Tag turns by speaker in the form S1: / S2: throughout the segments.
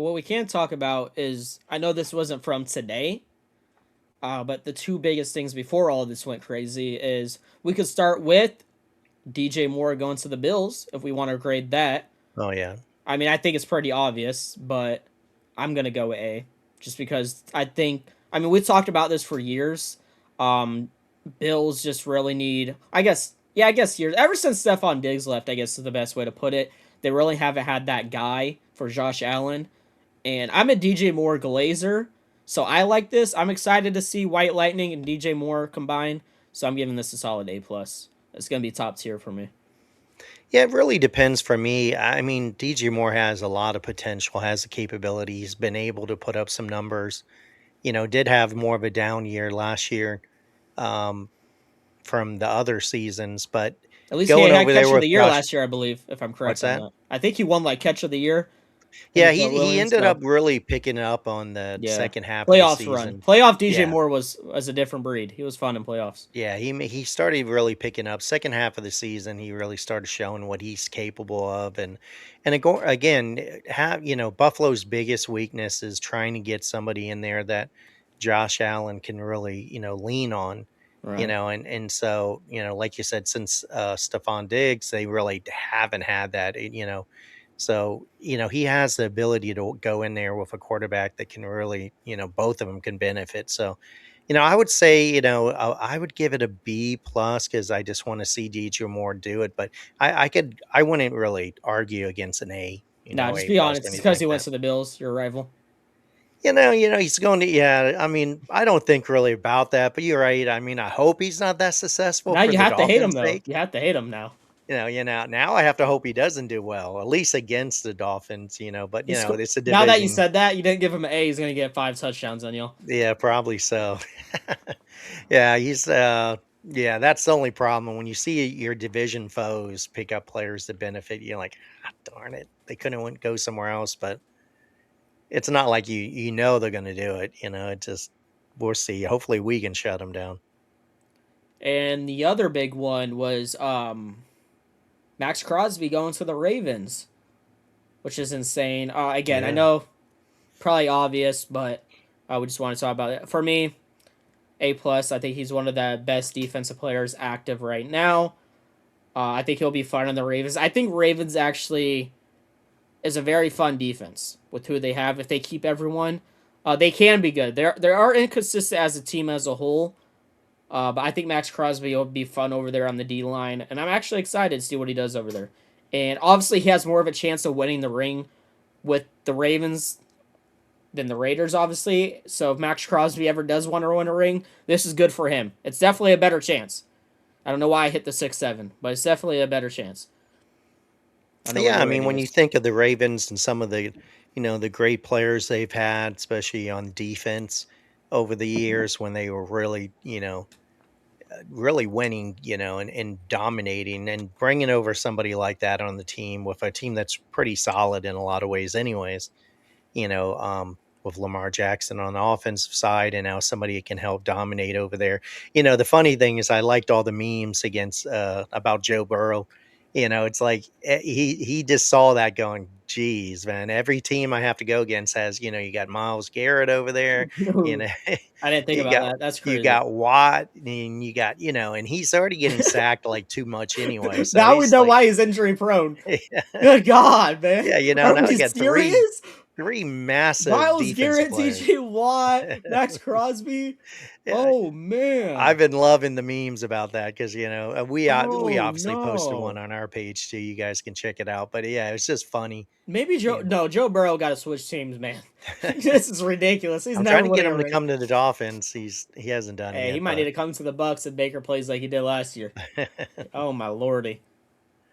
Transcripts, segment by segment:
S1: what we can talk about is I know this wasn't from today, but the two biggest things before all of this went crazy is we could start with DJ Moore going to the Bills if we want to grade that.
S2: Oh yeah.
S1: I mean, I think it's pretty obvious, but I'm gonna go with A, just because I think. I mean, we've talked about this for years. Um, Bills just really need. I guess. Yeah, I guess years. Ever since Stephon Diggs left, I guess is the best way to put it. They really haven't had that guy for Josh Allen, and I'm a DJ Moore glazer, so I like this. I'm excited to see White Lightning and DJ Moore combine. So I'm giving this a solid A plus. It's gonna be top tier for me.
S2: Yeah, it really depends for me. I mean, DJ Moore has a lot of potential, has the capability. He's been able to put up some numbers. Did have more of a down year last year um, from the other seasons, but
S1: At least he
S2: going
S1: had
S2: over there
S1: catch of
S2: with
S1: the year
S2: Josh,
S1: last year, I believe, if I'm
S2: what's
S1: correct on
S2: that?
S1: that. I think he won like catch of the year
S2: Yeah,
S1: against
S2: he
S1: Williams.
S2: ended up
S1: So
S2: really picking up on the
S1: yeah,
S2: second half of the
S1: playoffs run.
S2: season.
S1: Playoff DJ
S2: Yeah,
S1: Moore was a different breed. He was fun in playoffs.
S2: yeah, he started really picking up second half of the season. He really started showing what he's capable of, and have Buffalo's biggest weakness is trying to get somebody in there that Josh Allen can really lean on,
S1: Right.
S2: and so like you said, since Stephon Diggs, they really haven't had that, So, he has the ability to go in there with a quarterback that can really, both of them can benefit. So, I would say, I would give it a B plus because I just want to see DJ Moore do it. But I wouldn't really argue against an A,
S1: Nah, just
S2: A
S1: be
S2: plus
S1: honest.
S2: or
S1: It's
S2: anything
S1: because
S2: like
S1: he went
S2: that.
S1: to the Bills, your rival.
S2: He's going to, yeah. I mean, I don't think really about that, but you're right. I mean, I hope he's not that successful
S1: Now
S2: for
S1: you
S2: the
S1: have to hate him
S2: Dolphins'
S1: though.
S2: sake.
S1: You have to hate him now.
S2: Now I have to hope he doesn't do well, at least against the Dolphins, but it's a
S1: Now that you
S2: division.
S1: said that, you didn't give him an A. He's gonna get 5 touchdowns on you.
S2: Yeah, probably so. Yeah, yeah, that's the only problem. When you see your division foes pick up players that benefit, you're like, darn it, they couldn't go somewhere else. But it's not like they're going to do it. It just we'll see. Hopefully, we can shut them down.
S1: And the other big one was Max Crosby going to the Ravens, which is insane. Again, I
S2: Yeah,
S1: know probably obvious, but we just want to talk about it. For me, A plus. I think he's one of the best defensive players active right now. I think he'll be fun on the Ravens. I think Ravens actually is a very fun defense with who they have. If they keep everyone, they can be good. They are inconsistent as a team as a whole. But I think Max Crosby will be fun over there on the D line, and I'm actually excited to see what he does over there. And obviously, he has more of a chance of winning the ring with the Ravens than the Raiders, obviously. So if Max Crosby ever does want to win a ring, this is good for him. It's definitely a better chance. I don't know why I hit the 6-7, but it's definitely a better chance. I know what
S2: yeah.
S1: your
S2: I mean,
S1: rating
S2: when you
S1: is.
S2: think of the Ravens and some of the the great players they've had, especially on defense over the years when they were really really winning, and dominating and bringing over somebody like that on the team with a team that's pretty solid in a lot of ways, anyways. With Lamar Jackson on the offensive side, and now somebody that can help dominate over there. The funny thing is, I liked all the memes against about Joe Burrow. It's like he just saw that going, geez, man, every team I have to go against has, you got Miles Garrett over there, you know,
S1: I didn't think
S2: you
S1: about
S2: got
S1: that. That's
S2: you
S1: crazy.
S2: got Watt, and you got, and he's already getting sacked like too much anyway. So
S1: Now we
S2: he's
S1: know
S2: like,
S1: why he's injury prone.
S2: yeah,
S1: Good God, man.
S2: yeah,
S1: Are
S2: now
S1: we
S2: they got three
S1: serious?
S2: three massive
S1: Miles
S2: defensive
S1: Garrett,
S2: players.
S1: TJ Watt, Max Crosby.
S2: Yeah,
S1: Oh, man.
S2: I've been loving the memes about that because we
S1: Oh,
S2: obviously posted one
S1: no.
S2: on our page too. You guys can check it out. But yeah, it's just funny.
S1: Maybe
S2: You
S1: Joe.
S2: know,
S1: No, Joe Burrow got to switch teams, man. This is ridiculous. He's
S2: I'm trying
S1: never
S2: to get
S1: winning a
S2: him to
S1: ring.
S2: come to the Dolphins. He hasn't done it
S1: Hey, he
S2: yet,
S1: might need
S2: but
S1: to come to the Bucks and Baker plays like he did last year. Oh my lordy.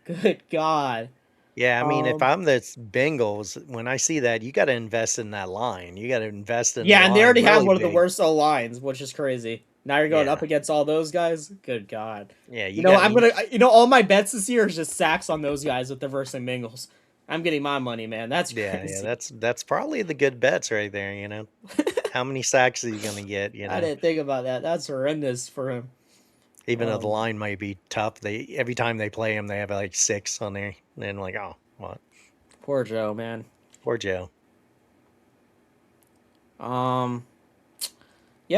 S1: Good God.
S2: yeah, I mean, if
S1: Um.
S2: I'm the Bengals, when I see that, you got to invest in that line. You got to invest in the
S1: Yeah, and they
S2: line
S1: already have
S2: really
S1: one of the
S2: big.
S1: worst O lines, which is crazy. Now you're going up
S2: Yeah,
S1: against all those guys. Good God.
S2: yeah,
S1: You
S2: you
S1: know,
S2: got
S1: I'm gonna. You know, all my bets this year is just sacks on those guys with the versus Bengals. I'm getting my money, man. That's
S2: yeah.
S1: crazy.
S2: That's probably the good bets right there. How many sacks are you gonna get?
S1: I didn't think about that. That's horrendous for him.
S2: Even though the
S1: Um,
S2: line might be tough, they every time they play him, they have like six on there. And then like, oh, what?
S1: Poor Joe, man.
S2: Poor Joe.
S1: Um,